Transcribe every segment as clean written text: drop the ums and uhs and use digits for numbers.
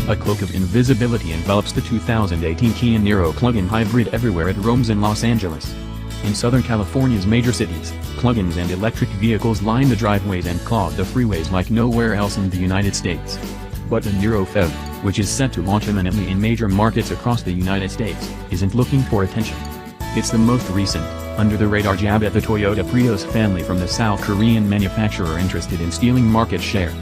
A cloak of invisibility envelops the 2018 Kia Niro Plug-In Hybrid everywhere it roams in Los Angeles. In Southern California's major cities, plug-ins and electric vehicles line the driveways and clog the freeways like nowhere else in the United States. But the Niro PHEV, which is set to launch imminently in major markets across the United States, isn't looking for attention. It's the most recent, under-the-radar jab at the Toyota Prius family from the South Korean manufacturer interested in stealing market share.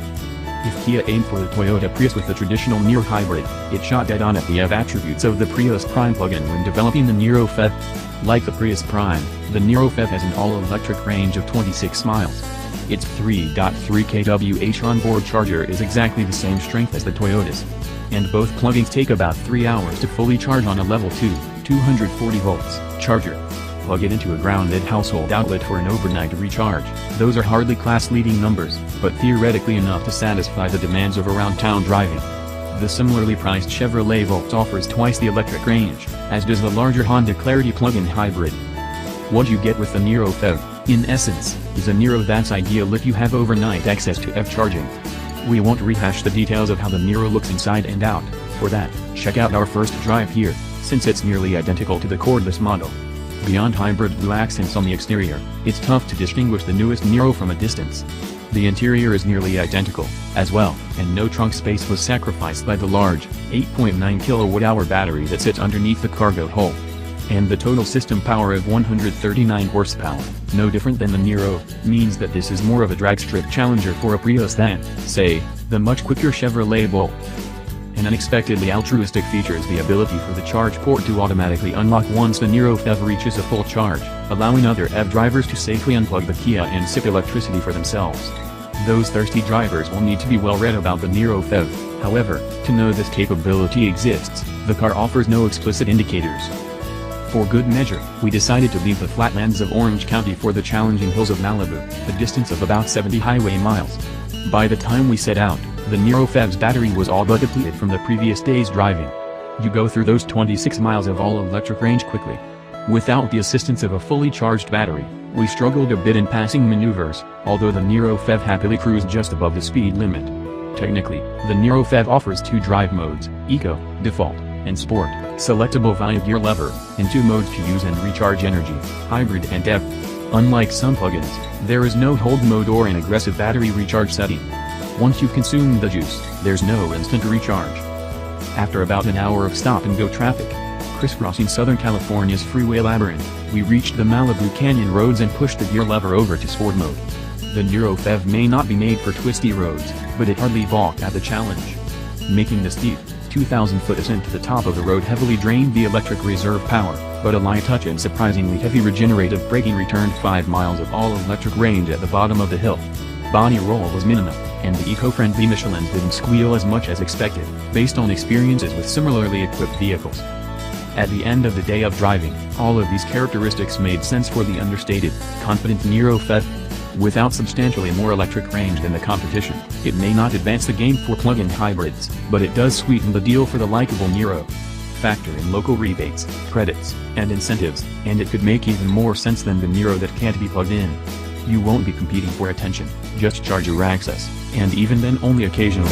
If Kia aimed for the Toyota Prius with the traditional Niro hybrid, it shot dead on at the EV attributes of the Prius Prime plug-in when developing the Niro PHEV. Like the Prius Prime, the Niro PHEV has an all-electric range of 26 miles. Its 3.3 kWh onboard charger is exactly the same strength as the Toyota's. And both plug-ins take about 3 hours to fully charge on a level 2, 240 volts, charger. Plug it into a grounded household outlet for an overnight recharge. Those are hardly class-leading numbers, but theoretically enough to satisfy the demands of around-town driving. The similarly priced Chevrolet Volt offers twice the electric range, as does the larger Honda Clarity plug-in hybrid. What you get with the Niro PHEV, in essence, is a Niro that's ideal if you have overnight access to EV charging. We won't rehash the details of how the Niro looks inside and out. For that, check out our first drive here, since it's nearly identical to the cordless model. Beyond hybrid blue accents on the exterior, it's tough to distinguish the newest Niro from a distance. The interior is nearly identical, as well, and no trunk space was sacrificed by the large, 8.9 kWh battery that sits underneath the cargo hold. And the total system power of 139 horsepower, no different than the Niro, means that this is more of a drag strip challenger for a Prius than, say, the much quicker Chevrolet Bolt. An unexpectedly altruistic feature is the ability for the charge port to automatically unlock once the Niro PHEV reaches a full charge, allowing other EV drivers to safely unplug the Kia and sip electricity for themselves. Those thirsty drivers will need to be well read about the Niro PHEV, however, to know this capability exists. The car offers no explicit indicators. For good measure, we decided to leave the flatlands of Orange County for the challenging hills of Malibu, a distance of about 70 highway miles. By the time we set out, the Niro PHEV's battery was all but depleted from the previous day's driving. You go through those 26 miles of all-electric range quickly. Without the assistance of a fully charged battery, we struggled a bit in passing maneuvers, although the Niro PHEV happily cruised just above the speed limit. Technically, the Niro PHEV offers 2 drive modes, Eco, Default, and Sport, selectable via gear lever, and 2 modes to use and recharge energy, Hybrid and EV. Unlike some plugins, there is no hold mode or an aggressive battery recharge setting. Once you've consumed the juice, there's no instant recharge. After about an hour of stop-and-go traffic, crisscrossing Southern California's freeway labyrinth, we reached the Malibu Canyon roads and pushed the gear lever over to Sport mode. The Niro PHEV may not be made for twisty roads, but it hardly balked at the challenge. Making the steep, 2,000-foot ascent to the top of the road heavily drained the electric reserve power, but a light touch and surprisingly heavy regenerative braking returned 5 miles of all-electric range at the bottom of the hill. Body roll was minimal, and the eco-friendly Michelins didn't squeal as much as expected, based on experiences with similarly equipped vehicles. At the end of the day of driving, all of these characteristics made sense for the understated, confident Niro PHEV. Without substantially more electric range than the competition, it may not advance the game for plug-in hybrids, but it does sweeten the deal for the likable Niro. Factor in local rebates, credits, and incentives, and it could make even more sense than the Niro that can't be plugged in. You won't be competing for attention, just charger access, and even then only occasionally.